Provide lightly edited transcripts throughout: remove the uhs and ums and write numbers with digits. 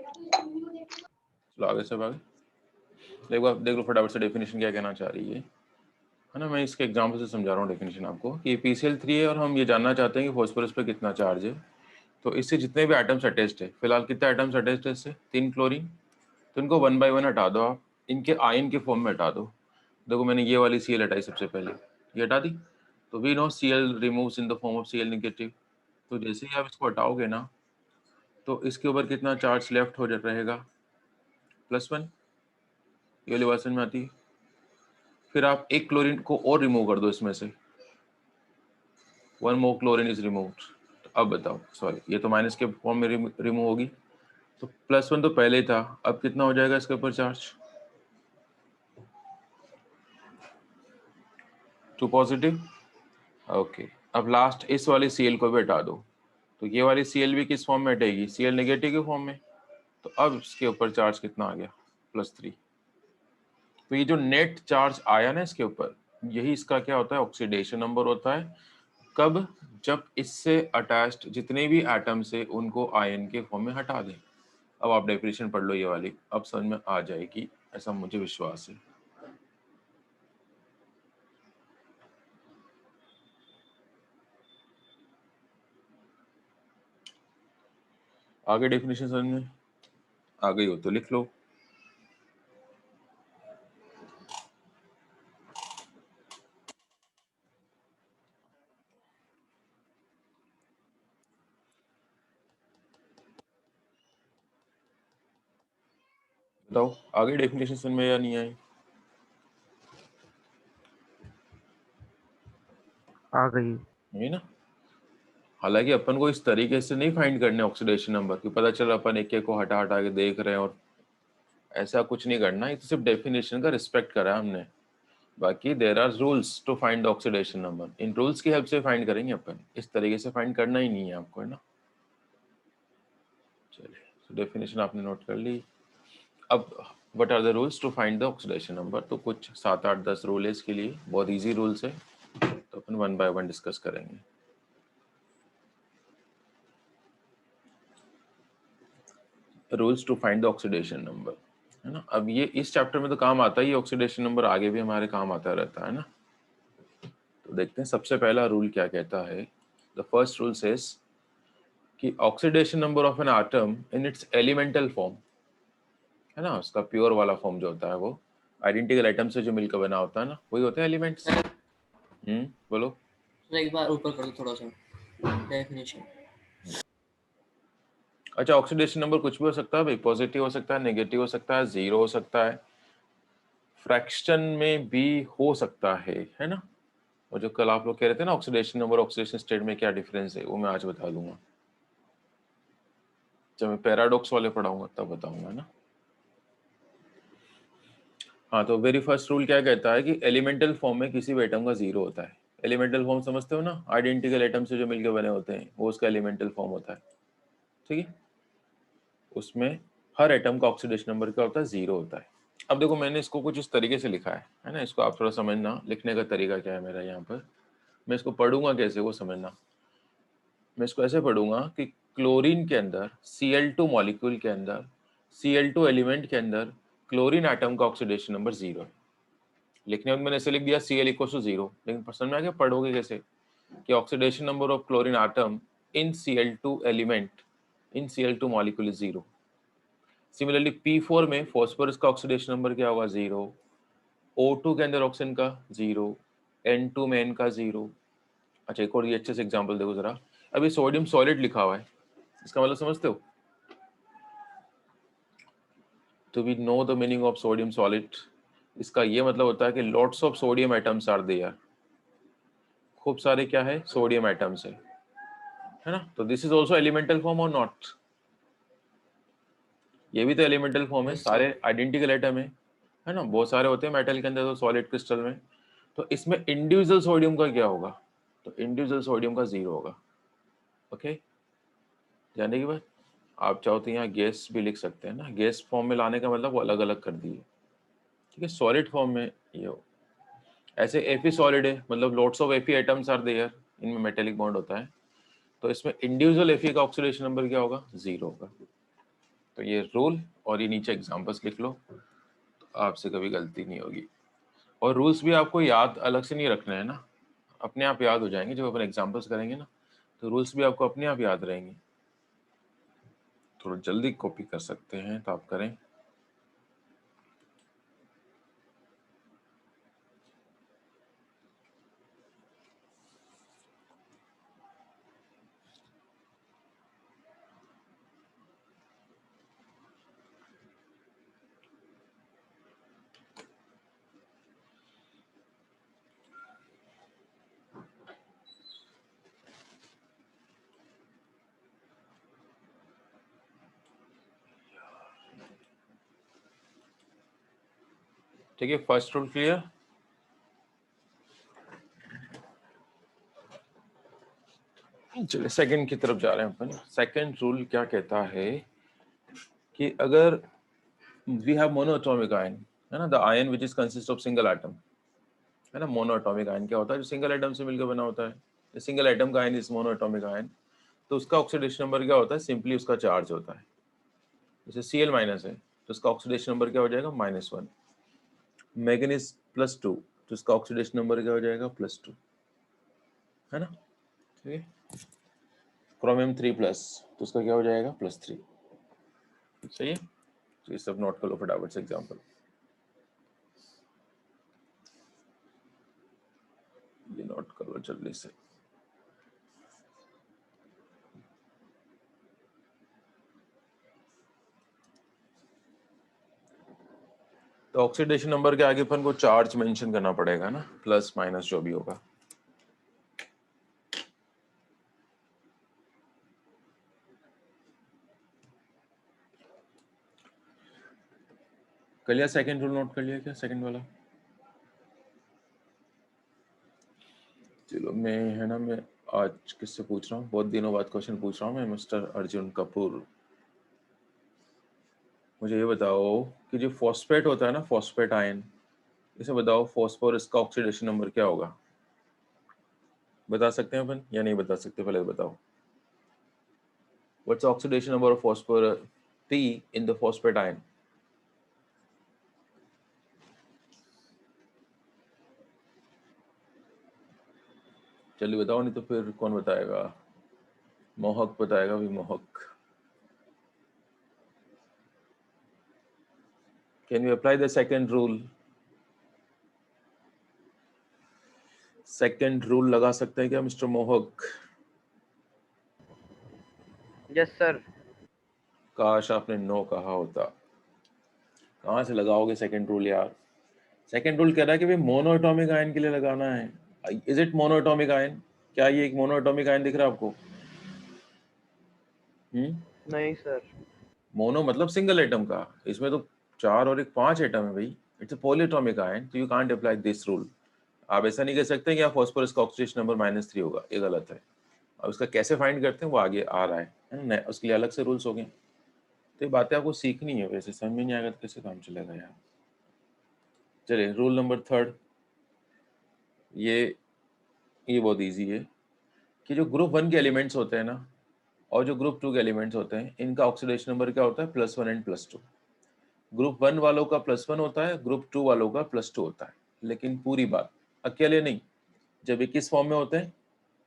चलो आगे सब आगे एक बार देख लो फटाफट से डेफिनेशन क्या कहना चाह रही है ना। मैं इसके एग्जाम्पल से समझा रहा हूँ डेफिनेशन आपको कि PCl3 है और हम ये जानना चाहते हैं कि फॉस्फोरस पे कितना चार्ज है। तो इससे जितने भी एटम्स अटैच्ड है, फिलहाल कितने एटम्स अटैच्ड है इससे? 3 क्लोरीन। तो इनको 1 बाय 1 हटा दो आप, इनके आयन के फॉर्म में हटा दो। देखो मैंने ये वाली Cl हटाई सबसे पहले, ये हटा दी। तो we know Cl removes in the form of Cl negative. तो जैसे ही आप इसको हटाओगे ना तो इसके ऊपर कितना चार्ज लेफ्ट हो रहेगा? +1। ये वाली बात समझ में आती है? फिर आप एक क्लोरीन को और रिमूव कर दो इसमें से, 1 मोर क्लोरीन इज रिमूव्ड। तो अब बताओ, सॉरी ये तो माइनस के फॉर्म में रिमूव होगी, तो +1 तो पहले ही था, अब कितना हो जाएगा इसके ऊपर चार्ज? 2 पॉजिटिव। ओके, अब लास्ट इस वाली Cl को भी हटा दो। तो ये वाली Cl भी किस फॉर्म में हटेगी? Cl नेगेटिव के फॉर्म में। तो अब इसके ऊपर चार्ज कितना आ गया? +3। तो ये जो नेट चार्ज आया ना इसके ऊपर, यही इसका क्या होता है? ऑक्सीडेशन नंबर होता है। कब? जब इससे अटैच्ड जितने भी एटम्स है उनको आयन के फॉर्म में हटा दें। अब आप डेफिनेशन पढ़ लो ये वाली, अब समझ में आ जाएगी, ऐसा मुझे विश्वास है। आगे डेफिनेशन समझ में आ गई हो तो लिख लो। बताओ आगे डेफिनेशन समझ में या नहीं आई? आ गई। नहीं ना? हालांकि अपन को इस तरीके से नहीं फाइंड करने ऑक्सीडेशन नंबर कि पता चला अपन एक एक को हटा हटा के देख रहे हैं, और ऐसा कुछ नहीं करना। ये तो सिर्फ डेफिनेशन का रिस्पेक्ट करा हमने। बाकी there are rules to find oxidation number, इन रूल्स की हेल्प से फाइंड करेंगे अपन, इस तरीके से फाइंड करना ही नहीं है आपको, है ना। चलिए, तो डेफिनेशन आपने नोट कर ली। अब what are the rules to find the oxidation number? तो कुछ 7 8 10 रूल है इसके लिए, बहुत इजी रूल्स है, तो अपन 1 बाय 1 डिस्कस करेंगे। Rules to find the oxidation number, है ना। अब ये इस चैप्टर में तो काम आता ही, ऑक्सीडेशन नंबर आगे भी हमारे काम आता रहता है ना। तो देखते हैं सबसे पहला रूल क्या कहता है। द फर्स्ट रूल सेज कि oxidation number of an atom in its elemental form, है ना, उसका प्योर वाला फॉर्म जो होता है वो आइडेंटिकल एटम से जो मिलकर बना होता है ना, वही होते हैं एलिमेंट्स। बोलो। एक बार ऊपर कर दो थोड़ा सा डेफिनेशन। अच्छा, ऑक्सीडेशन नंबर कुछ भी हो सकता है भाई, पॉजिटिव हो सकता है, नेगेटिव हो सकता है, 0 हो सकता है, फ्रैक्शन में भी हो सकता है ना। और जो कल आप लोग कह रहे थे ना ऑक्सीडेशन नंबर ऑक्सीडेशन स्टेट में क्या डिफरेंस है, वो मैं आज बता दूंगा। जब मैं पैराडॉक्स वाले पढ़ाऊंगा तब बताऊंगा ना। हाँ, तो वेरी फर्स्ट रूल क्या कहता है कि एलिमेंटल फॉर्म में किसी भी एटम का 0 होता है। एलिमेंटल फॉर्म समझते हो ना, आइडेंटिकल एटम से जो मिलकर बने होते हैं वो उसका एलिमेंटल फॉर्म होता है, ठीक है। उसमें हर एटम का ऑक्सीडेशन नंबर क्या होता है? 0 होता है। अब देखो मैंने इसको कुछ इस तरीके से लिखा है ना, इसको आप थोड़ा समझना, लिखने का तरीका क्या है मेरा यहाँ पर। मैं इसको पढ़ूंगा कैसे वो समझना। मैं इसको ऐसे पढ़ूंगा कि क्लोरीन के अंदर Cl2 मॉलिक्यूल के अंदर Cl2 एलिमेंट के अंदर क्लोरीन एटम का ऑक्सीडेशन नंबर 0 है। लिखने में मैंने ऐसे लिख दिया Cl = 0, लेकिन समझ में आ गया पढ़ोगे कैसे कि oxidation number of chlorine atom in Cl2 element in Cl2 molecule is 0। Similarly P4 में फॉस्फोरस का ऑक्सीडेशन नंबर क्या होगा? 0। O2 के अंदर ऑक्सीजन का 0, N2 में N का 0। अच्छा, एक और ये अच्छे से एग्जांपल देखो जरा। अब ये सोडियम सॉलिड लिखा हुआ है, इसका मतलब समझते हो? तो we know the meaning of sodium solid. इसका ये मतलब होता है कि lots of sodium atoms are there, खूब सारे क्या है? सोडियम एटम्स है ना। तो this is also elemental form और नॉट? ये भी तो एलिमेंटल फॉर्म है, सारे आइडेंटिकल एटम है ना, बहुत सारे होते हैं मेटल के अंदर तो सॉलिड क्रिस्टल में। तो इसमें इंडिविजुअल सोडियम का क्या होगा? तो इंडिविजुअल सोडियम का 0 होगा। ओके, जानने की बात। आप चाहो तो यहाँ गैस भी लिख सकते हैं ना, गैस फॉर्म में लाने का मतलब वो अलग अलग कर दिए, ठीक है। सॉलिड फॉर्म में ये हो, ऐसे Fe सॉलिड है, मतलब lots of Fe atoms are there, इनमें मेटेलिक बॉन्ड होता है। तो इसमें इंडिविजुअल Fe का ऑक्सीडेशन नंबर क्या होगा? 0 होगा। तो ये रूल और ये नीचे एग्जांपल्स लिख लो, तो आपसे कभी गलती नहीं होगी। और रूल्स भी आपको याद अलग से नहीं रखना है ना, अपने आप याद हो जाएंगे। जब अपन एग्जांपल्स करेंगे ना तो रूल्स भी आपको अपने आप याद रहेंगे। थोड़ा जल्दी कॉपी कर सकते हैं तो आप करें। ठीक है, फर्स्ट रूल क्लियर। चलिए सेकंड की तरफ जा रहे हैं अपन। सेकंड रूल क्या कहता है कि अगर वी हैव मोनोएटॉमिक आयन, है ना, the ion which is consist of single atom, है ना। मोनोएटॉमिक आयन क्या होता है? जो सिंगल एटम से मिलकर बना होता है। सिंगल एटम का आयन इज मोनोएटॉमिक आयन। तो उसका ऑक्सीडेशन नंबर क्या होता है? सिंपली उसका चार्ज होता है। जैसे Cl माइनस है तो उसका ऑक्सीडेशन नंबर क्या हो जाएगा? -1। मैग्नीज +2 तो उसका ऑक्सीडेशन नंबर क्या हो जाएगा? +2, है ना। ठीक है। क्रोमियम 3+ तो उसका क्या हो जाएगा? +3। सही है। तो ये सब नोट कर लो फटाफट से एग्जाम्पल। ये नोट कर लो जल्दी से। तो ऑक्सीडेशन नंबर के आगे अपन को चार्ज मेंशन करना पड़ेगा ना, प्लस माइनस जो भी होगा। कर लिया? सेकंड रूल नोट कर लिया क्या? सेकंड वाला। चलो मैं, है ना, मैं आज किससे पूछ रहा हूँ, बहुत दिनों बाद क्वेश्चन पूछ रहा हूँ मैं, मिस्टर अर्जुन कपूर। मुझे ये बताओ कि जो फॉस्फेट होता है ना, फॉस्फेट आयन, इसे बताओ फॉस्फोरस का ऑक्सीडेशन नंबर क्या होगा? बता सकते हैं अपन या नहीं बता सकते? पहले बताओ। What's oxidation number of phosphorus P in the phosphate ion? चलिए बताओ, नहीं तो फिर कौन बताएगा? मोहक बताएगा भी, Mohak. Can we apply the second rule? Second rule लगा सकते हैं क्या मिस्टर मोहक? Yes sir. काश आपने नो कहा होता। कहाँ से लगाओगे सेकंड रूल यार? सेकंड रूल कह रहा है कि भाई मोनोएटॉमिक आयन के लिए लगाना है। Is it monoatomic ion? क्या ये एक मोनोएटॉमिक आयन दिख रहा है आपको? नहीं सर। मोनो मतलब सिंगल एटम का। इसमें तो 4 और एक 5 एटम है भाई। इट्स अ पॉलीएटॉमिक आयन, तो you can't apply this rule. आप ऐसा नहीं कह सकते कि फॉस्फोरस का ऑक्सीडेशन नंबर -3 होगा, ये गलत है। अब उसका कैसे फाइंड करते हैं वो आगे आ रहा है ना, उसके लिए अलग से रूल्स हो गए। तो ये बातें आपको सीखनी है, वैसे समझ में नहीं आएगा तो कैसे काम चलेगा यार। चलिए रूल नंबर थर्ड, ये बहुत इजी है कि जो ग्रुप 1 के एलिमेंट्स होते हैं ना और जो ग्रुप 2 के एलिमेंट्स होते हैं, इनका ऑक्सीडेशन नंबर क्या होता है? +1 एंड +2। ग्रुप 1 वालों का +1 होता है, ग्रुप 2 वालों का +2 होता है। लेकिन पूरी बात अकेले नहीं, जब ये किस फॉर्म में होते हैं?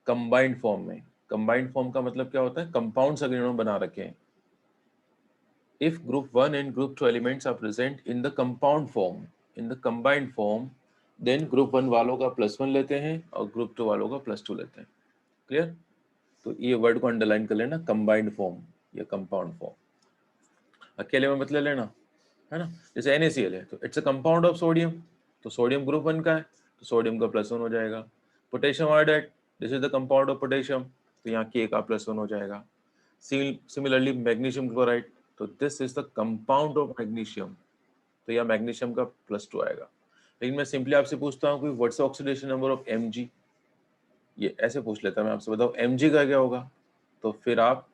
कंबाइंड फॉर्म में। कंबाइंड फॉर्म का मतलब क्या होता है? कंपाउंड्स अगर इन्होंने बना रखे हैं। If group 1 and group 2 elements are present in the compound form, in the combined form, then group 1 वालों का +1 लेते हैं और group 2 वालों का +2 लेते हैं। क्लियर? तो ये वर्ड को अंडरलाइन कर लेना, कंबाइंड फॉर्म या कंपाउंड फॉर्म। अकेले में मत ले लेना, है ना। जैसे NaCl है तो it's a compound of sodium, तो सोडियम ग्रुप 1 का है तो सोडियम का +1 हो जाएगा। Potassium iodide, this is the compound of potassium, तो यहाँ K का +1 हो जाएगा। सिमिलरली मैग्नीशियम क्लोराइड, तो this is the compound of magnesium, तो यहाँ मैग्नीशियम का +2 आएगा। लेकिन मैं सिंपली आपसे पूछता हूँ कि what's oxidation number of Mg, ये ऐसे पूछ लेता मैं आपसे, बताओ Mg का क्या होगा? तो फिर आप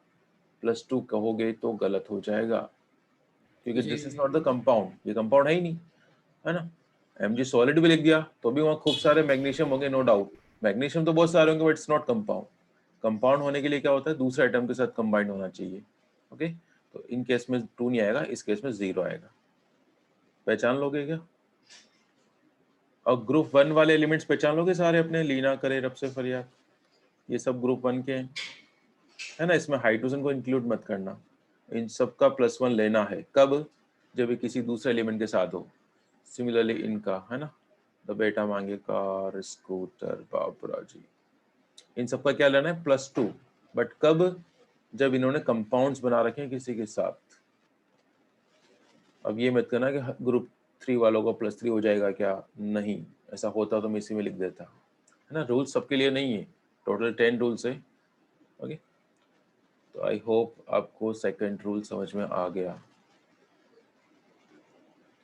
+2 कहोगे तो गलत हो जाएगा, क्योंकि जी this is not the compound, ये कंपाउंड है ही नहीं, है ना। Mg सॉलिड भी लिख दिया तो भी वहाँ खूब सारे मैग्नीशियम होंगे, नो डाउट। मैग्नीशियम तो बहुत सारे होंगे but it's not compound. Compound होने के लिए क्या होता है? दूसरे एटम के साथ कंबाइंड होना चाहिए। ओके, तो इन केस में 2 नहीं आएगा, इस केस में 0 आएगा। पहचान लोगे क्या? और ग्रुप 1 वाले एलिमेंट्स पहचान लोगे सारे अपने, लीना, करे, रब से फरियाद, ये सब ग्रुप 1 के हैं, है ना। इसमें हाइड्रोजन को इंक्लूड मत करना, इन सब का +1 लेना है। कब? जब ये किसी दूसरे एलिमेंट के साथ हो। सिमिलरली इनका, है ना, द बेटा मांगे कार, स्कूटर, बाबरा जी, इन सब का क्या लेना है? +2। बट कब? जब इन्होंने कंपाउंड्स बना रखे हैं किसी के साथ। अब ये मत करना कि ग्रुप 3 वालों को +3 हो जाएगा क्या, नहीं, ऐसा होता तो मैं इसी में लिख देता, है ना। रूल्स सबके लिए नहीं है, टोटल 10 रूल्स है। ओके, तो आई होप आपको सेकंड रूल समझ में आ गया।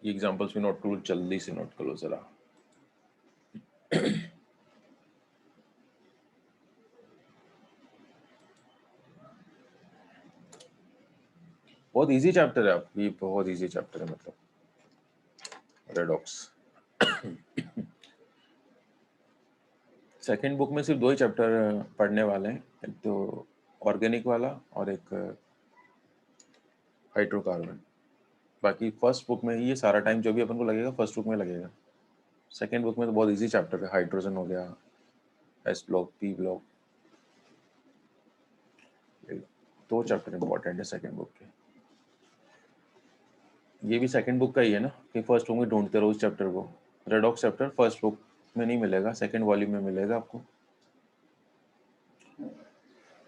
ये एग्जांपल्स में नोट करो, जल्दी से नोट करो जरा। बहुत इजी चैप्टर है आप, ये बहुत इजी चैप्टर है, मतलब रेडॉक्स। सेकंड बुक में सिर्फ 2 ही चैप्टर पढ़ने वाले हैं, एक तो ऑर्गेनिक वाला और एक हाइड्रोकार्बन। बाकी फर्स्ट बुक में ये सारा टाइम जो भी अपन को लगेगा फर्स्ट बुक में लगेगा। सेकंड बुक में तो बहुत इजी चैप्टर है, हाइड्रोजन हो गया, S block, P block, 2 chapter important है सेकंड बुक के। ये भी सेकंड बुक का ही है ना, कि फर्स्ट बुक में ढूंढते रहो उस चैप्टर को। रेडॉक्स चैप्टर फर्स्ट बुक में नहीं मिलेगा, सेकंड वॉल्यूम में मिलेगा आपको।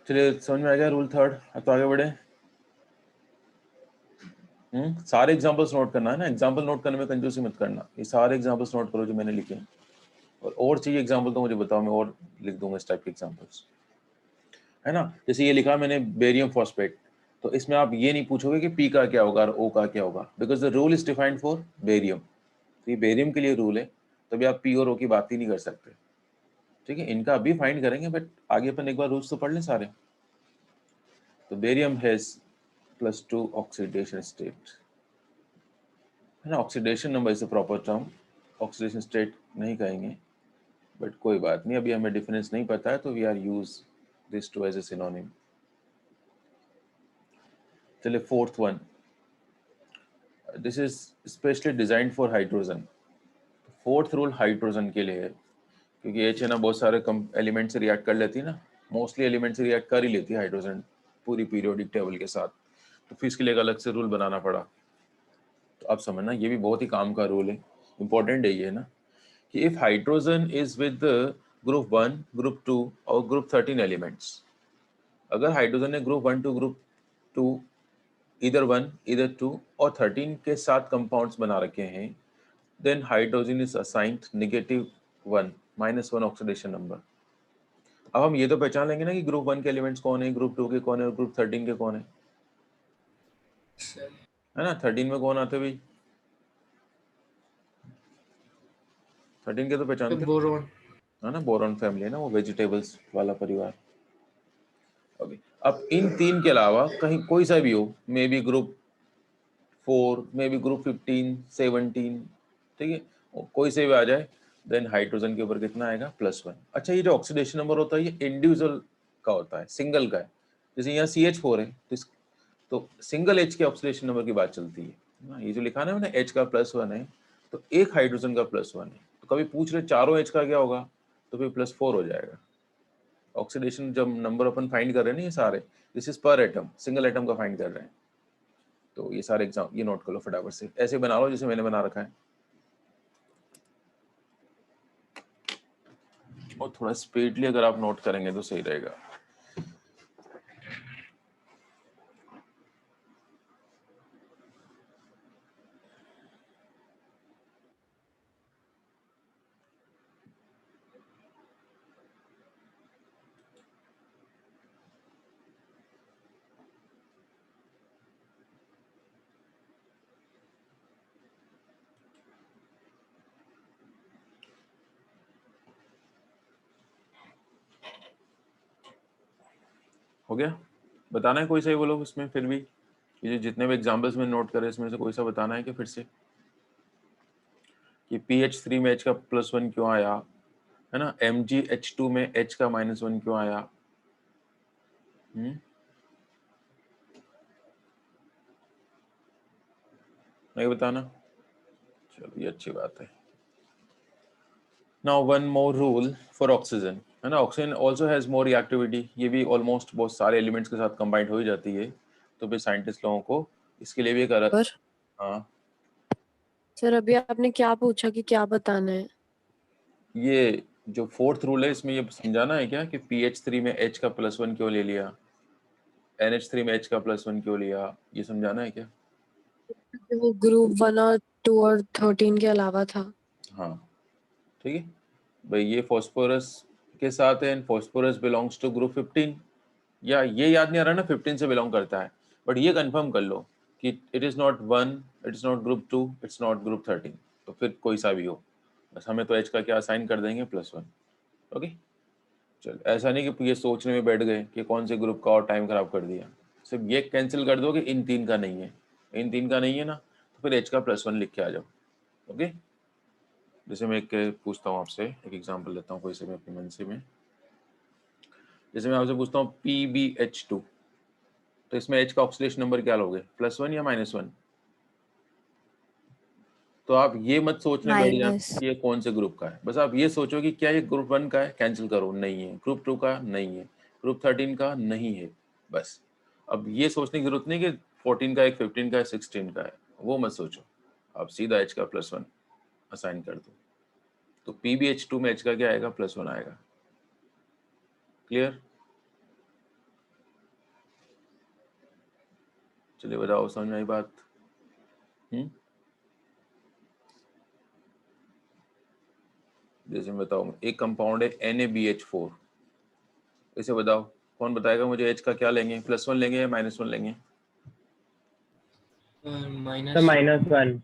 चलिए, समझ में आ गया रूल थर्ड। अब तो आगे बढ़े। सारे एग्जांपल्स नोट करना है ना, एग्जांपल नोट करने में कंजूसी मत करना, ये सारे एग्जांपल्स नोट करो जो मैंने लिखे हैं। और चाहिए एग्जांपल तो मुझे बताओ, मैं और लिख दूंगा इस टाइप के एग्जांपल्स, है ना। जैसे ये लिखा मैंने बेरियम फॉस्फेट, तो इसमें आप ये नहीं पूछोगे कि पी का क्या होगा और ओ का क्या होगा, because the rule is defined for barium. तो ये बेरियम के लिए रूल है, तभी आप पी और ओ की बात ही नहीं कर सकते, ठीक है। इनका अभी फाइंड करेंगे, बट आगे अपन एक बार रूल्स तो पढ़ लें सारे। तो बेरियम हैज +2 ऑक्सीडेशन स्टेट, है ना। Oxidation number is a proper term, oxidation state नहीं कहेंगे, बट कोई बात नहीं, अभी हमें डिफरेंस नहीं पता है, तो we are use this to as a synonym. चलिए fourth one, this is specially designed for hydrogen. Fourth rule hydrogen के लिए है, क्योंकि एच है ना बहुत सारे कम एलिमेंट से रिएक्ट कर लेती है ना, मोस्टली एलिमेंट से रिएक्ट कर ही लेती है हाइड्रोजन पूरी पीरियोडिक टेबल के साथ, तो फिर इसके लिए एक अलग से रूल बनाना पड़ा। तो अब समझना, ये भी बहुत ही काम का रूल है, इंपॉर्टेंट है ये ना, कि if hydrogen is with group 1, group 2 और ग्रुप 13 एलिमेंट्स, अगर हाइड्रोजन ने ग्रुप 1 टू ग्रुप 2, इधर 1 इधर 2 और 13 के साथ कंपाउंड्स बना रखे हैं, then hydrogen is assigned -1 -1 oxidation number. अब हम ये तो पहचान लेंगे ना कि ग्रुप 1 के एलिमेंट्स कौन है, ग्रुप 2 के कौन है और ग्रुप 13 के कौन है ना। 13 में कौन आते भाई, 13 के तो पहचानते बोरोन, है ना, बोरॉन फैमिली है ना, वो वेजिटेबल्स वाला परिवार। ओके, अब इन 3 के अलावा कहीं कोई सा भी हो, may be group 4, may be group 15, 17, ठीक है, कोई से भी आ जाए, देन हाइड्रोजन के ऊपर कितना आएगा, +1। अच्छा, ये जो ऑक्सीडेशन नंबर होता है ये इंडिविजुअल का होता है, सिंगल का है। जैसे यहाँ CH4 है, तो सिंगल H के ऑक्सीडेशन नंबर की बात चलती है ना। ये जो लिखा है ना H का +1 है, तो एक हाइड्रोजन का +1 है, तो कभी पूछ रहे चारों H का क्या होगा, तो फिर +4 हो जाएगा। ऑक्सीडेशन जब नंबर अपन फाइंड कर रहे हैं ना, ये सारे, दिस इज पर एटम, सिंगल एटम का फाइंड कर रहे हैं। तो ये सारे एग्जाम ये नोट कर लो फटाफट से, ऐसे बना लो जैसे मैंने बना रखा है, और थोड़ा स्पीडली अगर आप नोट करेंगे तो सही रहेगा। हो गया? बताना है कोई सा ही बोलो इसमें, फिर भी ये जो जितने भी एग्जाम्पल्स में नोट करे इसमें से कोई सा बताना है कि फिर से, कि PH3 में H का +1 क्यों आया, है ना, MgH2 में H का -1 क्यों आया। नहीं बताना, चलो ये अच्छी बात है। Now one more rule for oxygen, है ना, oxygen also has more reactivity, ये भी ऑलमोस्ट बहुत सारे एलिमेंट्स के साथ कंबाइंड हो ही जाती है, तो फिर साइंटिस्ट लोगों को इसके लिए भी एक पर हाँ सर अभी आपने क्या पूछा कि क्या बताना है? ये जो फोर्थ रूल है इसमें ये समझाना है क्या कि PH3 में H का +1 क्यों ले लिया, NH3 में H का +1 क्यों लिया, ये समझाना है क्या? वो ग्रुप 1 और 2 और 13 के अलावा था। हाँ ठीक है भाई, ये फॉस्फोरस के साथ है, फॉस्फोरस बिलोंग्स टू ग्रुप 15, या ये याद नहीं आ रहा ना 15 से बिलोंग करता है, बट ये कंफर्म कर लो कि it is not 1, it is not group 2, it's not group 13, तो फिर कोई सा भी हो, बस हमें तो H का क्या असाइन कर देंगे +1। ओके चल, ऐसा नहीं कि ये सोचने में बैठ गए कि कौन से ग्रुप का और टाइम खराब कर दिया, सिर्फ ये कैंसिल कर दो कि इन तीन का नहीं है, इन तीन का नहीं है ना, तो फिर H का +1 लिख के आ जाओ। ओके जैसे मैं एक पूछता हूँ आपसे, एक एग्जांपल लेता हूँ कोई से मैं अपने मन से में, जैसे मैं आपसे पूछता हूँ PbH2, तो इसमें H का ऑक्सीडेशन नंबर क्या लोगे, +1 या -1? तो आप ये मत सोचने बैठ जाना माइनस। कि ये कौन से ग्रुप का है, बस आप ये सोचो कि क्या ये ग्रुप 1 का है, कैंसिल करो, नहीं है, ग्रुप 2 का नहीं है, ग्रुप 13 का नहीं है, बस। अब ये सोचने की जरूरत नहीं कि 14 का है, 15 का है, 16 का है, वो मत सोचो, आप सीधा H का +1 असाइन कर दो, तो PbH2 में H का क्या आएगा, +1 आएगा। क्लियर? चलिए बताओ, समझ में आई बात? जैसे मैं बताऊँ, एक कंपाउंड है NaBH4, इसे बताओ, कौन बताएगा मुझे H का क्या लेंगे, +1 लेंगे या -1 लेंगे? माइनस -1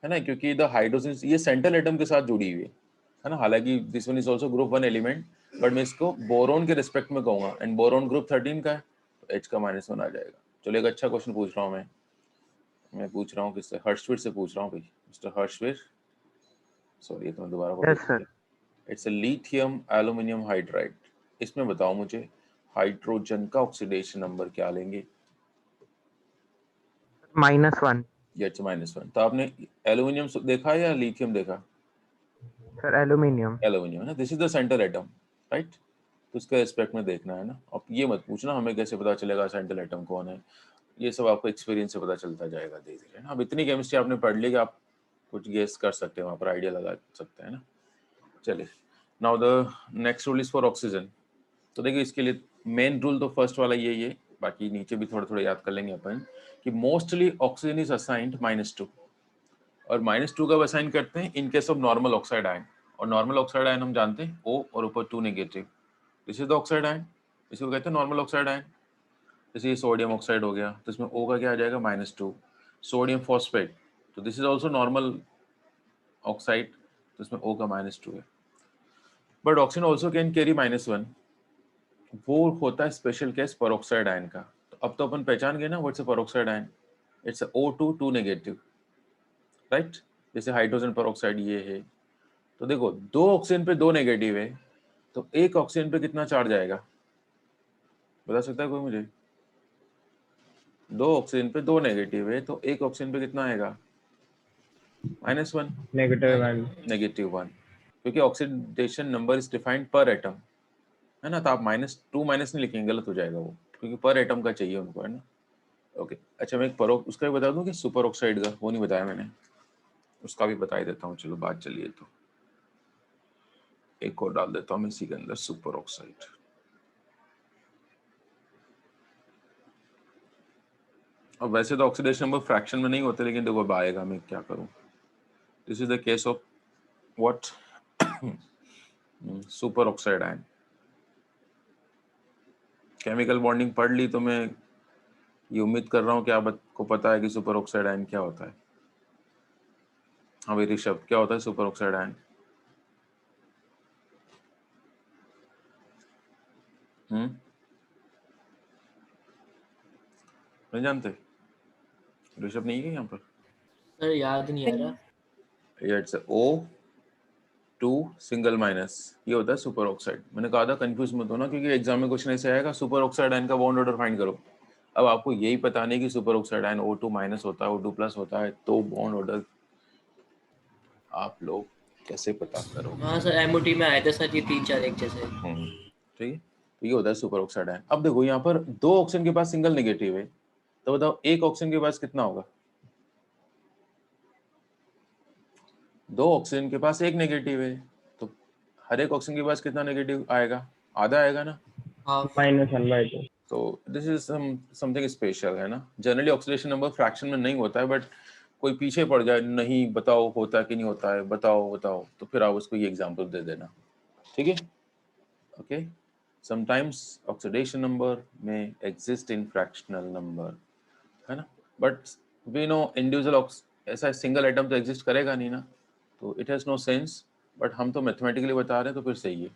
है ना, क्योंकि द हाइड्रोजन ये सेंट्रल एटम के साथ जुड़ी हुई है ना, हालांकि this one is also group 1 element, but मैं इसको बोरोन के रिस्पेक्ट में कहूंगा, एंड बोरोन ग्रुप 13 का है, तो H का -1 आ जाएगा। चलो एक अच्छा क्वेश्चन पूछ रहा हूँ मैं पूछ रहा हूँ किससे, हर्षवीर से पूछ रहा हूँ भाई, मिस्टर हर्षवीर, सॉरी ये तो मैं दोबारा yes sir. It's a lithium aluminium hydride, इसमें बताओ मुझे हाइड्रोजन का ऑक्सीडेशन नंबर क्या लेंगे? -1 ये H -1, तो आपने एल्यूमिनियम देखा या लिथियम देखा? Sir, aluminium. एल्यूमिनियम है ना, this is the central atom, right, तो उसके रिस्पेक्ट में देखना है ना। अब ये मत पूछना हमें कैसे पता चलेगा सेंट्रल एटम कौन है, ये सब आपको एक्सपीरियंस से पता चलता जाएगा धीरे धीरे ना। अब इतनी केमिस्ट्री आपने पढ़ ली कि आप कुछ गेस कर सकते हैं, वहाँ पर आइडिया लगा सकते हैं ना। चलिए, now the next rule is for oxygen. तो देखिए इसके लिए मेन रूल तो फर्स्ट वाला यही है, बाकी नीचे भी थोड़ा थोड़ा याद कर लेंगे अपन, कि मोस्टली ऑक्सीजन इज असाइंड -2, और -2 कब असाइन करते हैं, in case of normal oxide ion, और नॉर्मल ऑक्साइड आयन हम जानते हैं O और ऊपर 2 negative, this is the oxide ion, इसको कहते हैं नॉर्मल ऑक्साइड आयन। जैसे ये सोडियम ऑक्साइड हो गया, तो इसमें O का क्या आ जाएगा, -2, सोडियम फॉस्फेट, तो this is also normal oxide, तो इसमें O का -2 है, but oxygen also can carry -1, वो होता है स्पेशल केस पेरोक्साइड आयन का। तो अब तो अपन पहचान गए ना what's a peroxide ion, it's O2 2 negative, right, जैसे हाइड्रोजन पेरोक्साइड ये है। तो देखो 2 ऑक्सीजन पे 2 नेगेटिव है, तो एक ऑक्सीजन पे कितना चार्ज आएगा, बता सकता है कोई मुझे? 2 ऑक्सीजन पे 2 नेगेटिव है, तो एक ऑक्सीजन पे कितना आएगा, -1, -1, क्योंकि ऑक्सीडेशन नंबर इज डिफाइंड पर एटम, है ना, तो आप -2 माइनस नहीं लिखेंगे, गलत हो जाएगा वो, क्योंकि पर एटम का चाहिए उनको, है ना। ओके अच्छा, मैं एक पर उसका भी बता दूं कि सुपर ऑक्साइड का, वो नहीं बताया मैंने, उसका भी बता ही देता हूँ, चलो बात चलिए, तो एक और डाल देता हूँ मैं इसी के अंदर, सुपर ऑक्साइड। अब वैसे तो ऑक्सीडेशन नंबर फ्रैक्शन में नहीं होते, लेकिन देखो अब आएगा, मैं क्या करूं, this is the case of what, super oxide ion. Chemical bonding पढ़ ली, तो मैं ये उम्मीद कर रहा हूँ कि आपको पता है कि सुपर ऑक्साइड आयन क्या होता है। हाँ भाई ऋषभ, क्या होता है सुपर ऑक्साइड आयन? नहीं जानते? ऋषभ नहीं है यहाँ पर? सर याद नहीं आ रहा। इट्स O2 सिंगल माइनस, ये होता है सुपर ऑक्साइड। मैंने कहा था कंफ्यूज मत होना, क्योंकि एग्जाम में क्वेश्चन ऐसे आएगा, सुपर ऑक्साइड आयन का बॉन्ड ऑर्डर फाइंड करो, अब आपको यही पता नहीं कि super oxide ion O2 minus होता है, O2 प्लस होता है, तो बॉन्ड ऑर्डर आप लोग कैसे पता करोगे? हाँ सर, एमओटी में आया था सर ये 3-4 एक जैसे। ठीक है, तो ये होता है सुपर ऑक्साइड आयन। अब देखो यहाँ पर दो ऑक्सीजन के पास सिंगल नेगेटिव है, तो बताओ एक ऑक्सीजन के पास कितना होगा? दो ऑक्सीजन के पास एक नेगेटिव है, तो हर एक ऑक्सीजन के पास कितना नेगेटिव आएगा? आधा आएगा ना। हाफ। -1/2. तो दिस इज समथिंग स्पेशल है ना। जनरली ऑक्सीडेशन नंबर फ्रैक्शन में नहीं होता है, बट कोई पीछे पड़ जाए, नहीं बताओ होता है कि नहीं होता है, बताओ बताओ, तो फिर आप उसको ये एग्जांपल दे देना, ठीक है। ओके, समटाइम्स ऑक्सीडेशन नंबर में एग्जिस्ट इन फ्रैक्शनल नंबर, है ना, बट वी नो इंडिविजुअल ऐसा सिंगल आइटम तो एग्जिस्ट करेगा नहीं ना, तो it has no sense, but हम तो मैथमेटिकली बता रहे हैं तो फिर सही है।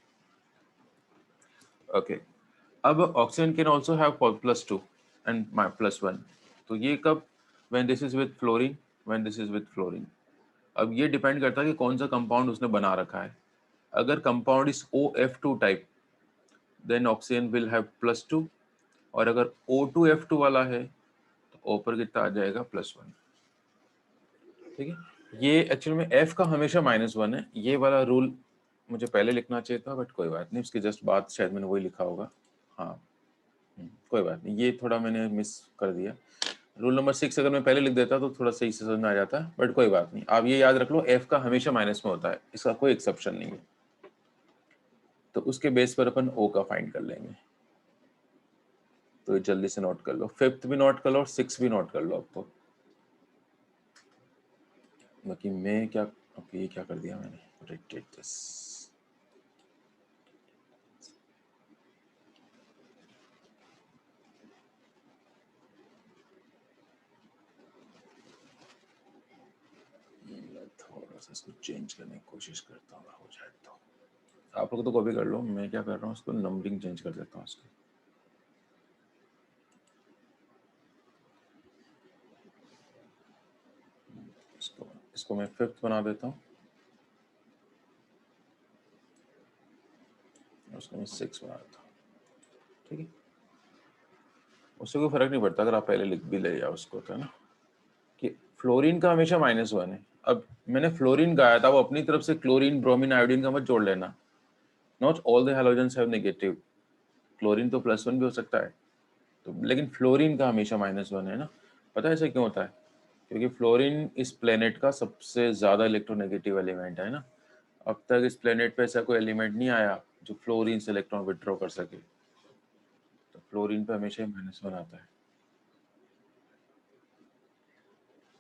ओके, अब oxygen can also have +2 and +1, तो ये कब? When this is with fluorine, when this is with fluorine. अब ये डिपेंड करता है कि कौन सा कंपाउंड उसने बना रखा है। अगर compound is OF2 type, then oxygen will have +2, और अगर O2F2 वाला है तो O पर कितना आ जाएगा? +1, ठीक है। ये एक्चुअली में F का हमेशा -1 है, ये वाला रूल मुझे पहले लिखना चाहिए था, बट कोई बात नहीं, उसकी जस्ट बात शायद मैंने वही लिखा होगा। हाँ, कोई बात नहीं, ये थोड़ा मैंने मिस कर दिया। रूल नंबर 6 अगर मैं पहले लिख देता तो थोड़ा सही से समझ में आ जाता, बट कोई बात नहीं। आप ये याद रख लो, F का हमेशा माइनस में होता है, इसका कोई एक्सेप्शन नहीं है, तो उसके बेस पर अपन O का फाइंड कर लेंगे। तो जल्दी से नोट कर लो, 5th भी नोट कर लो और 6 भी नोट कर लो आपको। बाकी मैं क्या, ओके ये क्या कर दिया मैंने, रोटेट दिस। थोड़ा सा इसको चेंज करने की कोशिश करता हूँ, हो जाए तो। आप लोग तो कॉपी कर लो, मैं क्या कर रहा हूँ, इसको नंबरिंग चेंज कर देता हूँ इसकी। इसको मैं 5th बना देता हूँ, उसको मैं 6 बना देता हूँ, ठीक है। उससे कोई फर्क नहीं पड़ता अगर आप पहले लिख भी ले जाओ उसको, तो है ना, कि फ्लोरीन का हमेशा -1 है। अब मैंने फ्लोरीन गाया था, वो अपनी तरफ से क्लोरीन, ब्रोमीन, आयोडीन का मत जोड़ लेना। Not all the halogens have negative, chlorine तो +1 भी हो सकता है, तो लेकिन फ्लोरीन का हमेशा -1 है ना। पता है ऐसा क्यों होता है? क्योंकि फ्लोरीन इस प्लेनेट का सबसे ज्यादा इलेक्ट्रोनेगेटिव एलिमेंट है ना। अब तक इस प्लेनेट पे ऐसा कोई एलिमेंट नहीं आया जो फ्लोरीन से इलेक्ट्रॉन विड्रॉ कर सके, तो फ्लोरीन पे हमेशा ही -1 आता है।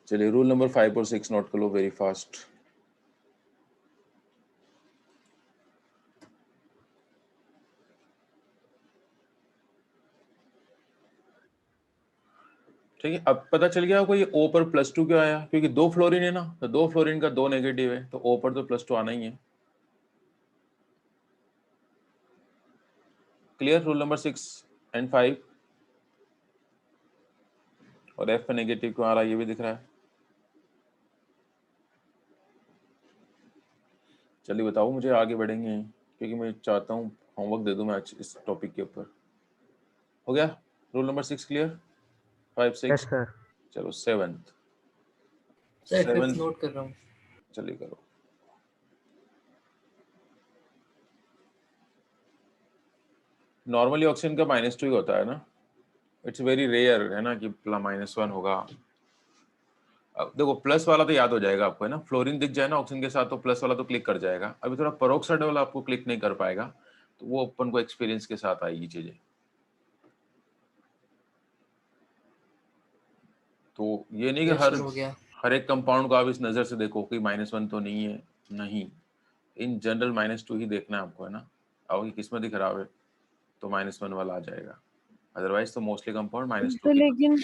चलिए रूल नंबर 5 और 6 नोट कर लो वेरी फास्ट। ठीक है, अब पता चल गया आपको ये O पर +2 क्यों आया? क्योंकि 2 फ्लोरीन है ना, तो 2 फ्लोरीन का 2 नेगेटिव है, तो O पर तो +2 आना ही है। क्लियर? Rule number 6 and 5। और F पे नेगेटिव क्यों आ रहा है ये भी दिख रहा है। चलिए बताओ मुझे, आगे बढ़ेंगे क्योंकि मैं चाहता हूँ होमवर्क दे दूं मैं आज इस टॉपिक के ऊपर। हो गया rule number 6 clear? 5 6 Yes, sir. चलो 7th। Sir 5th 7th note कर रहा हूँ। चलिए करो। नॉर्मली ऑक्सीजन का -2 ही होता है ना, इट्स वेरी रेयर है ना कि -1 होगा। अब देखो प्लस वाला तो याद हो जाएगा आपको, है ना, फ्लोरीन दिख जाए ना ऑक्सीजन के साथ तो प्लस वाला तो क्लिक कर जाएगा। अभी थोड़ा पेरोक्साइड वाला आपको क्लिक नहीं कर पाएगा, तो वो अपन को एक्सपीरियंस के साथ आएगी चीजें। तो ये नहीं कि यस सर हो गया। हर एक कंपाउंड को आप इस नजर से देखो कि -1 तो नहीं है, नहीं, इन जनरल -2 ही देखना है आपको, है ना। आपकी किस्मत ही खराब है तो -1 वाला आ जाएगा, अदरवाइज तो मोस्टली कंपाउंड -2 तो की। लेकिन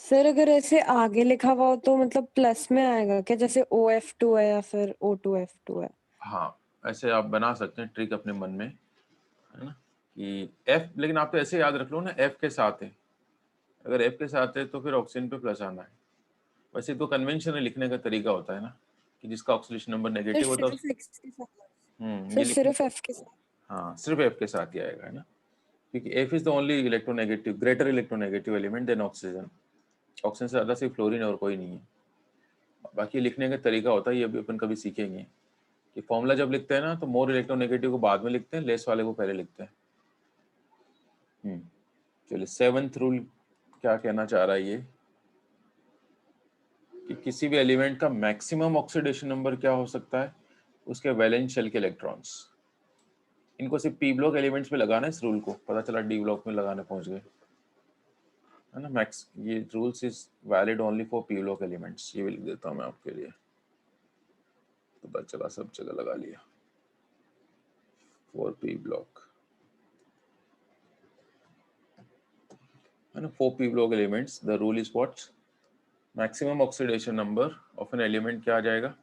सर अगर ऐसे आगे लिखा हुआ हो तो मतलब प्लस में आएगा क्या, जैसे OF2 है या फिर O2F2 है? हाँ, ऐसे आप बना सकते हैं ट्रिक अपने मन में, है ना, कि F, लेकिन आप तो ऐसे याद रख लो ना F के साथ है, अगर F के साथ है तो फिर ऑक्सीजन पे प्लस आना है। वैसे तो कन्वेंशन है, लिखने का तरीका होता है ना कि जिसका ऑक्सीडेशन नंबर सर नेगेटिव होता है सिर्फ X के साथ, सर ये लिखने। सिर्फ F के साथ। हाँ सिर्फ F के साथ ही आएगा, है ना, क्योंकि F is the only electronegative greater electronegative element than oxygen. Oxygen से ज़्यादा सिर्फ फ्लोरीन और कोई नहीं है। बाकी लिखने का तरीका होता है, ये भी अपन कभी सीखेंगे कि फॉर्मूला जब लिखते हैं ना तो मोर इलेक्ट्रोनेगेटिव को बाद में लिखते हैं, लेस वाले को पहले लिखते हैं। चलिए 7th रूल क्या कहना चाह रहा है ये कि किसी भी एलिमेंट का मैक्सिमम ऑक्सीडेशन नंबर क्या हो सकता है, उसके वैलेंस शेल के इलेक्ट्रॉन्स। इनको सिर्फ पी ब्लॉक एलिमेंट्स पे लगाना है इस रूल को, पता चला डी ब्लॉक में लगाने पहुंच गए, है ना। मैक्स ये rules is valid only for P block elements. ये भी लिख देता हूँ मैं आपके लिए, तो पता चला सब जगह लगा लिया फॉर पी ब्लॉक, है ना। For P block elements the rule is what, maximum oxidation number of an element क्या आ जाएगा,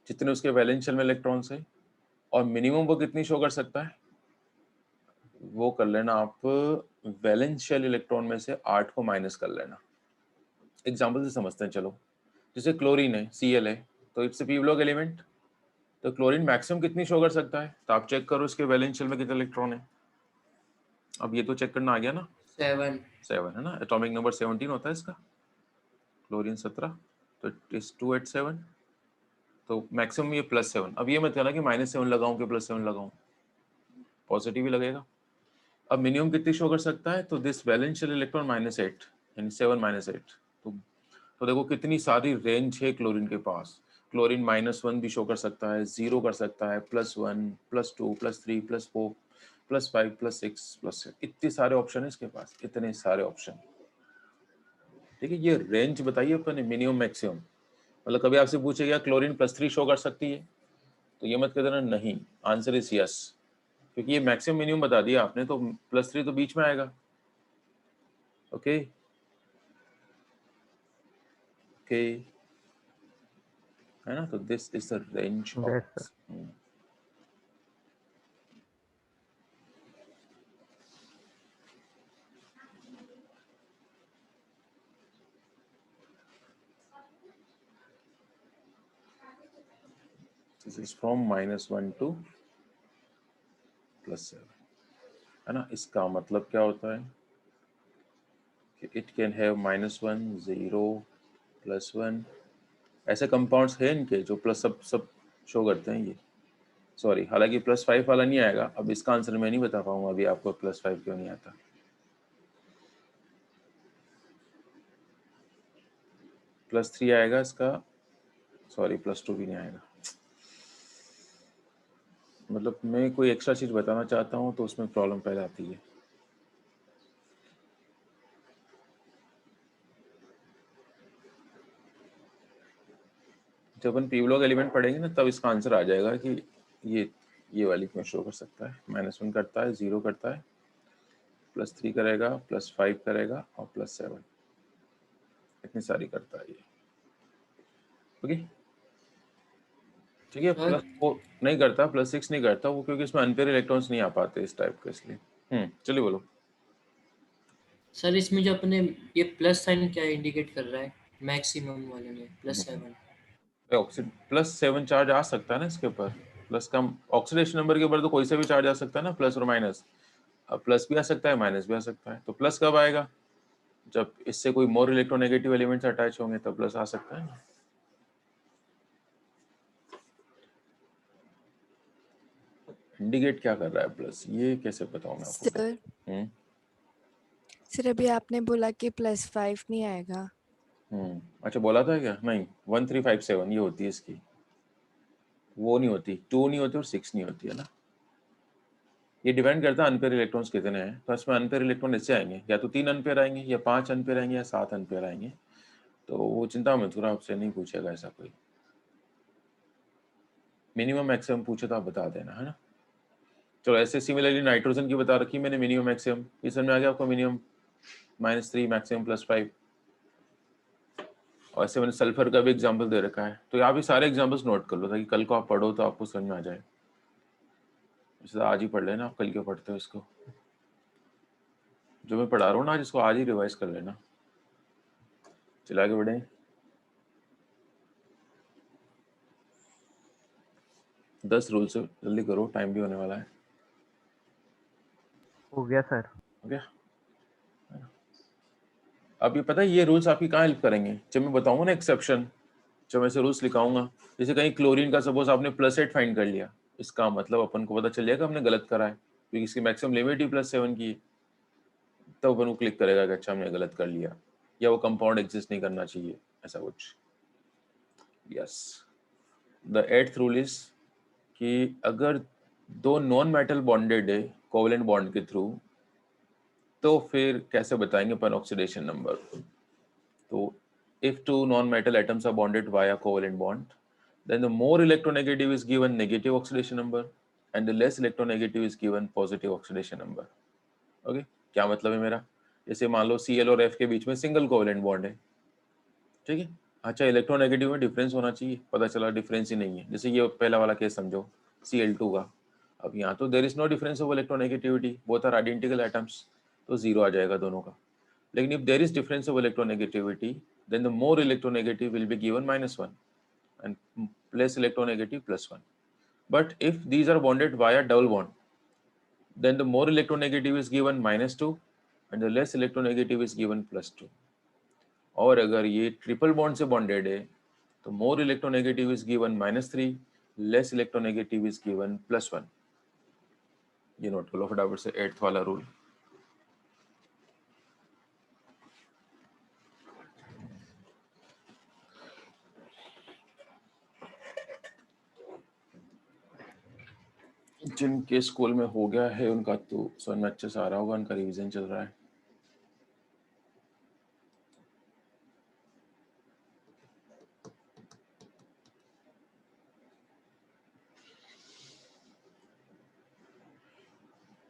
जितने उसके वैलेंस शेल में इलेक्ट्रॉन्स है, और मिनिमम वो कितनी शो कर सकता है, वो कर लेना आप वैलेंस शेल इलेक्ट्रॉन में से 8 को माइनस कर लेना। एग्जांपल से समझते हैं चलो। जैसे क्लोरीन है, Cl है, तो it's A P block element, तो क्लोरीन मैक्सिमम कितनी शो कर सकता है, तो आप चेक करो इसके वैलेंस शेल में कितने इलेक्ट्रॉन है। अब ये तो चेक करना आ गया ना, 7 है ना, एटॉमिक नंबर 17 होता है इसका, क्लोरीन 17, तो इट इज 287, तो मैक्सिमम ये +7। अब ये मत कहना कि -7 लगाऊं कि +7 लगाऊं, पॉजिटिव ही लगेगा। अब मिनिमम कितनी शो कर सकता है, तो दिस वैलेंस शेल इलेक्ट्रॉन -8, यानी 7 -8। तो देखो कितनी सारी रेंज है क्लोरीन के पास। क्लोरीन -1 भी शो कर सकता है, 0 कर सकता है, +1, +2, +3, +4, +5, +6, +7, इतने सारे ऑप्शन है इसके पास, इतने सारे ऑप्शन। ठीक है, ये रेंज बताइए अपन मिनिमम मैक्सिमम। मतलब कभी आपसे पूछेगा क्लोरीन +3 शो कर सकती है, तो ये मत कह देना नहीं, आंसर इज यस, क्योंकि ये मैक्सिमम मिनिमम बता दिया आपने, तो +3 तो बीच में आएगा। ओके ओके, है ना, तो this is the range Yes, of sir. This is from -1 to +7, है ना। इसका मतलब क्या होता है कि इट कैन हैव -1, 0, +1, ऐसे कंपाउंड्स हैं इनके जो प्लस सब शो करते हैं ये। सॉरी, हालांकि +5 वाला नहीं आएगा। अब इसका आंसर मैं नहीं बता पाऊंगा अभी आपको +5 क्यों नहीं आता। +3 आएगा इसका, सॉरी +2 भी नहीं आएगा। मतलब मैं कोई एक्स्ट्रा चीज बताना चाहता हूँ तो उसमें प्रॉब्लम पहले आती है। जब अपन पी ब्लॉक एलिमेंट पढ़ेंगे ना, तब इसका आंसर आ जाएगा कि ये वाली क्यों शो कर सकता है। -1 करता है, 0 करता है, +3 करेगा, +5 करेगा, और +7, इतनी सारी करता है ये। ओके ठीक है। सर +4 नहीं करता, +6 नहीं करता वो, क्योंकि इसमें अनपेयर इलेक्ट्रॉन्स नहीं आ पाते इस टाइप के, इसलिए। चलिए बोलो। सर इसमें जो अपने ये प्लस साइन क्या इंडिकेट कर रहा है मैक्सिमम वाले में +7? +7 चार्ज आ सकता है ना इसके ऊपर, प्लस का ऑक्सीडेशन नंबर के ऊपर तो कोई सा भी चार्ज आ सकता है ना, प्लस और माइनस। अब प्लस भी आ सकता है, माइनस भी आ सकता है, तो प्लस कब आएगा, जब इससे कोई मोर इलेक्ट्रोनेगेटिव एलिमेंट्स अटैच होंगे तब प्लस आ सकता है ना। इंडिकेट क्या कर रहा है प्लस, ये कैसे बताऊं मैं आपको। सर हम्म सर अभी आपने बोला कि +5 नहीं आएगा। अच्छा बोला था क्या, नहीं 1357 ये होती है इसकी, वो नहीं होती, 2 नहीं होती और 6 नहीं होती, है ना। ये डिपेंड करता है अनपेयर इलेक्ट्रॉन्स कितने हैं, तो इसमें अनपेयर इलेक्ट्रॉन इससे आएंगे, या तो 3 अनपेयर आएंगे, या 5 अनपेयर आएंगे, या 7 अनपेयर आएंगे। तो वो चिंता मत करो, आपसे नहीं पूछेगा ऐसा कोई। मिनिमम मैक्सिमम पूछे तो आप बता देना, है ना। चलो ऐसे सिमिलरली नाइट्रोजन की बता रखी मैंने मिनिमम मैक्सिमम, ये समझ में आ गया आपको। Minimum -3, maximum +5। और ऐसे मैंने सल्फर का भी एग्जाम्पल दे रखा है, तो यहाँ भी सारे एग्जाम्पल्स नोट कर लो ताकि कल को आप पढ़ो तो आपको समझ में आ जाए। वैसे तो आज ही पढ़ लेना, आप कल क्यों पढ़ते हो इसको, जो मैं पढ़ा रहा हूँ ना आज, इसको आज ही रिवाइज कर लेना। चला के बढ़े, 10 रूल से जल्दी करो, टाइम भी होने वाला है। हो गया सर। हो गया। अब ये पता है ये रूल्स आपकी कहाँ हेल्प करेंगे, जब मैं बताऊंगा ना एक्सेप्शन, जब मैं ऐसे रूल्स लिखाऊंगा, जैसे कहीं क्लोरीन का सपोज आपने +8 फाइंड कर लिया, इसका मतलब अपन को पता चल जाएगा हमने गलत करा है, क्योंकि इसकी मैक्सिमम लिमिट ही +7 की है। तब अपन को क्लिक करेगा कि अच्छा हमने गलत कर लिया, या वो कंपाउंड एग्जिस्ट नहीं करना चाहिए, ऐसा कुछ। Yes, the 8th rule is कि अगर दो नॉन मेटल बॉन्डेड है कोवेलेंट बॉन्ड के थ्रू, तो फिर कैसे बताएंगे अपन ऑक्सीडेशन नंबर। तो if two non-metal atoms are bonded via covalent bond, then the more electronegative is given negative oxidation number and the less electronegative is given positive oxidation number. Okay? क्या मतलब है मेरा, जैसे मान लो Cl और F के बीच में सिंगल कोवेलेंट बॉन्ड है, ठीक है, अच्छा इलेक्ट्रोनेगेटिव में डिफरेंस होना चाहिए, पता चला डिफरेंस ही नहीं है, जैसे ये पहला वाला केस समझो Cl2 का, अब यहाँ तो there is no difference of electronegativity, both are identical atoms, तो जीरो आ जाएगा दोनों का। लेकिन if there is difference of electronegativity, then the more electronegative will be given -1 and less electronegative +1. But if these are bonded via double bond, then the more electronegative is given -2 and the less electronegative is given +2. और अगर ये triple bond से bonded है तो more electronegative is given -3, less electronegative is given +1. ये note कर लो फटाफट से 8th वाला रूल। जिनके स्कूल में हो गया है उनका तो समझ में अच्छे से आ रहा होगा, उनका रिवीजन चल रहा है।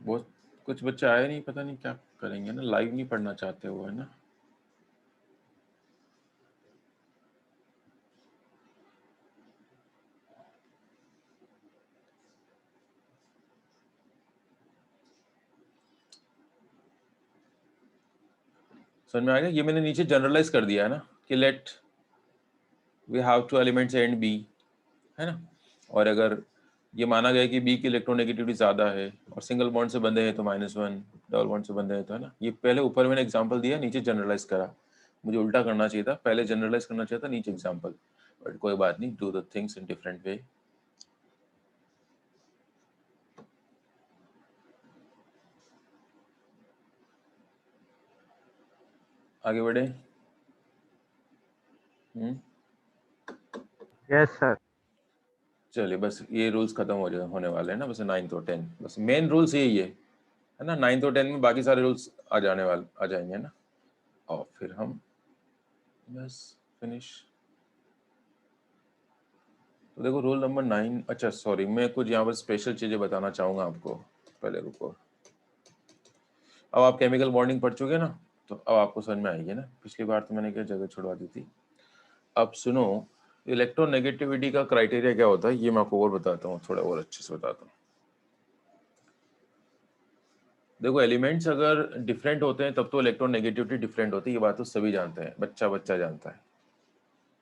बहुत कुछ बच्चे आए नहीं, पता नहीं क्या करेंगे ना, लाइव नहीं पढ़ना चाहते वो, है ना। समझ में आ गया, ये मैंने नीचे जनरलाइज कर दिया है ना कि let we have two elements A and B, है ना, और अगर ये माना गया कि बी की इलेक्ट्रोनेगेटिविटी ज्यादा है और सिंगल बॉन्ड से बंधे हैं तो -1, डबल बॉन्ड से बंधे हैं तो, है ना, ये पहले ऊपर मैंने एग्जांपल दिया, नीचे जनरलाइज करा, मुझे उल्टा करना चाहिए था, पहले जनरलाइज करना चाहिए था, नीचे एग्जांपल, बट कोई बात नहीं, do the things in different way. आगे बढ़े। Yes sir. चलिए बस ये रूल्स खत्म होने वाले हैं ना, बस 9th और 10th, बस मेन रूल्स यही है ना, 9th और 10th में बाकी सारे रूल्स आ जाएंगे ना, और फिर हम बस फिनिश। तो देखो रूल नंबर 9, अच्छा सॉरी मैं कुछ यहाँ पर स्पेशल चीजें बताना चाहूंगा आपको, पहले रुको। अब आप केमिकल बॉन्डिंग पढ़ चुके ना, तो अब आपको समझ में आएगी ना, पिछली बार तो मैंने क्या जगह छुड़वा दी थी। अब सुनो, इलेक्ट्रोनेगेटिविटी का क्राइटेरिया क्या होता है ये मैं आपको और बताता हूँ, थोड़ा और अच्छे से बताता हूँ। देखो एलिमेंट्स अगर डिफरेंट होते हैं तब तो इलेक्ट्रोनेगेटिविटी डिफरेंट होती है, ये बात तो सभी जानते हैं, बच्चा बच्चा जानता है,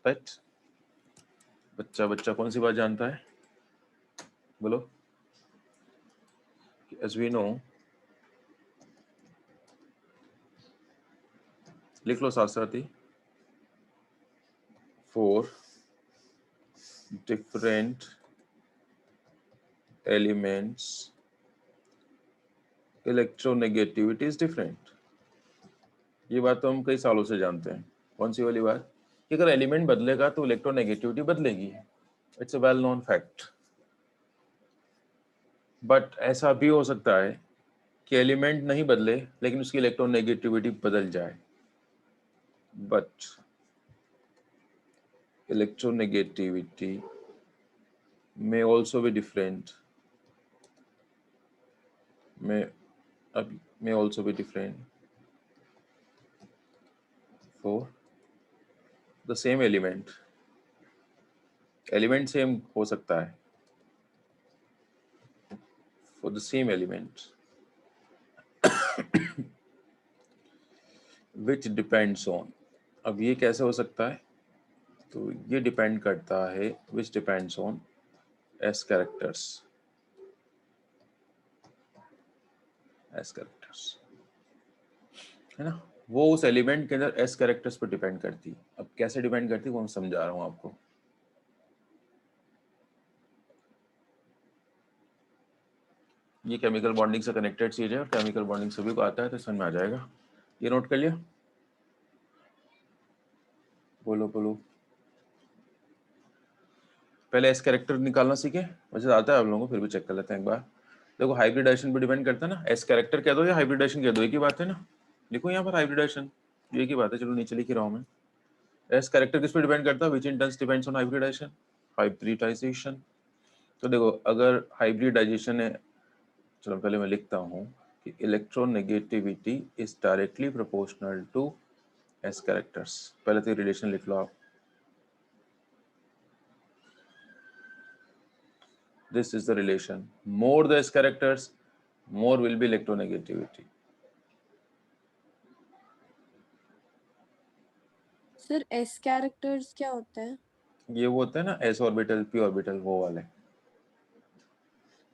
राइट। बच्चा बच्चा कौन सी बात जानता है, बोलो। एज वी नो, लिख लो साथ साथ ही, 4 different elements electronegativity is different। ये बात तो हम कई सालों से जानते हैं, कौन सी वाली बात कि अगर एलिमेंट बदलेगा तो इलेक्ट्रोनेगेटिविटी बदलेगी, it's a well known fact. But ऐसा भी हो सकता है कि एलिमेंट नहीं बदले लेकिन उसकी इलेक्ट्रोनेगेटिविटी बदल जाए, but electronegativity may also be different, may also be different for the same element same हो सकता है for the same element which depends on, अब ये कैसे हो सकता है, तो ये डिपेंड करता है which depends on S characters, characters, है ना, वो उस एलिमेंट के अंदर एस कैरेक्टर्स पर डिपेंड करती है। अब कैसे डिपेंड करती है वो मैं समझा रहा हूँ आपको। ये केमिकल बॉन्डिंग से कनेक्टेड चीज है और केमिकल बॉन्डिंग सभी को आता है, तो समझ में आ जाएगा। ये नोट कर लिया? बोलो बोलो। पहले एस कैरेक्टर निकालना सीखे, वैसे आता है आप लोगों को, फिर भी चेक कर लेते हैं एक बार। देखो हाइब्रिडाइजेशन पे डिपेंड करता है ना, एस कैरेक्टर कह दो या हाइब्रिडाइजेशन कह दो, एक ही बात है ना। लिखो यहाँ पर हाइब्रिडाइजेशन, ये एक ही बात है। चलो नीचे लिख रहा हूँ मैं। एस कैरेक्टर किस पे डिपेंड करता है? Which in terms depends on hybridisation, hybridisation. तो देखो अगर हाइब्रिडाइजेशन है, चलो पहले मैं लिखता हूँ कि electronegativity is directly proportional to S characters. पहले तो रिलेशन लिख लो आप। This is the relation. More the S characters, more will be electronegativity. Sir S characters क्या होता है? ये वो होता है ना s ऑर्बिटल p ऑर्बिटल, वो वाले।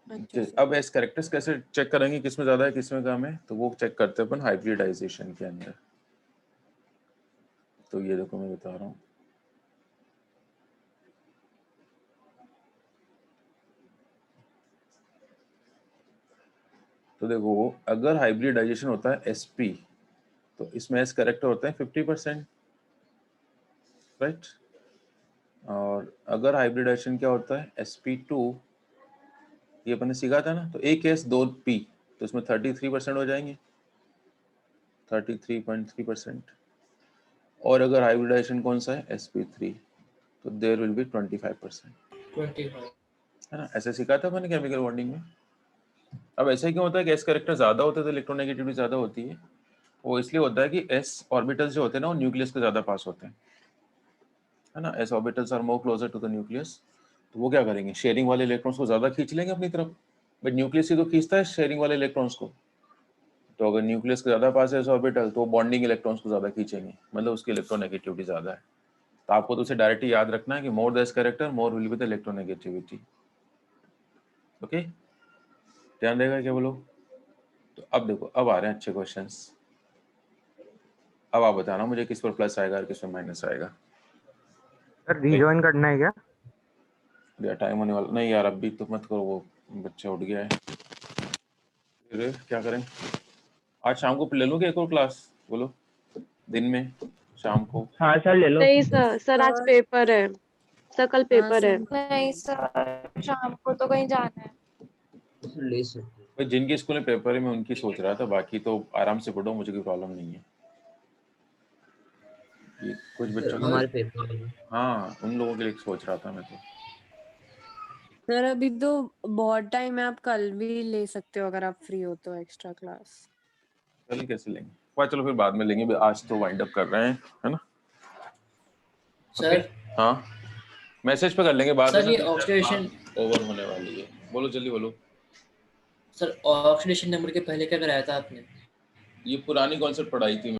अच्छा सर। अब s कैरेक्टर्स कैसे चेक करेंगे किसमें ज्यादा है किसमें कम है? तो वो चेक करते हैं अपन हाइब्रिडाइजेशन के अंदर। तो ये देखो मैं बता रहा हूँ, तो देखो अगर हाइब्रिडाइजेशन होता है sp, तो इसमें s कैरेक्टर होता है 50%, राइट। और अगर हाइब्रिडाइजेशन क्या होता है sp2, ये अपन ने सीखा था ना, तो एक s दो p, तो इसमें 33% हो जाएंगे, 33.3%। और अगर हाइब्रिडाइजेशन कौन सा है sp3, तो देयर विल बी 25%, 25। है ना। ऐसे सीखा था मैंने केमिकल बॉन्डिंग में। अब ऐसा क्यों होता है कि s कैरेक्टर ज्यादा होते हैं तो इलेक्ट्रोनेगेटिविटी ज्यादा होती है? वो इसलिए होता है कि s ऑर्बिटल्स जो होते हैं ना वो न्यूक्लियस के ज्यादा पास होते हैं, है ना। s orbitals are more closer to the nucleus, तो वो क्या करेंगे, शेयरिंग वाले इलेक्ट्रॉन्स को ज्यादा खींच लेंगे अपनी तरफ। बट न्यूक्लियस ही तो खींचता है शेयरिंग वाले इलेक्ट्रॉन्स को। तो अगर न्यूक्लियस के ज्यादा पास है s ऑर्बिटल, तो बॉन्डिंग इलेक्ट्रॉन्स को ज्यादा खींचेंगे, मतलब उसकी इलेक्ट्रोनेगेटिविटी ज्यादा है। तो आपको तो उसे डायरेक्टली याद रखना है कि more the S character more will be the electronegativity. Okay, ध्यान देगा क्या बोलो। तो अब देखो, अब आ रहे हैं अच्छे क्वेश्चंस। अब आप बताना मुझे किस पर प्लस आएगा और किस पर माइनस आएगा। सर रीजॉइन करना है क्या? यार टाइम होने वाला नहीं यार, अभी तो मत करो, वो बच्चा उठ गया है। फिर क्या करें? आज शाम को ले लो क्या एक और क्लास? बोलो, दिन में शाम को। हाँ सर ले लो। नहीं सर, सर आज पेपर है, सर कल पेपर है। नहीं सर, शाम को तो कहीं जाना है। ले सकते हो। भाई जिनके स्कूल में पेपर है मैं उनकी सोच रहा था, बाकी तो आराम से पढ़ो, मुझे कोई प्रॉब्लम नहीं है। ये कुछ बच्चों के, हमारे पेपर है। हाँ उन लोगों के लिए सोच रहा था मैं तो। सर अभी तो बहुत टाइम है, आप कल भी ले सकते हो अगर आप फ्री हो तो एक्स्ट्रा क्लास। कल कैसे लेंगे? वाह चलो फिर बाद में लेंगे, अभी आज तो वाइंड अप कर रहे हैं, है ना। सर हाँ मैसेज पे कर लेंगे बाद में। सर ये ऑक्सीडेशन, ओवर होने वाली है, बोलो जल्दी बोलो। सर ऑक्सीडेशन नंबर के पहले क्या कराया था आपने? ये पुरानी कॉन्सेप्ट पढ़ाई थी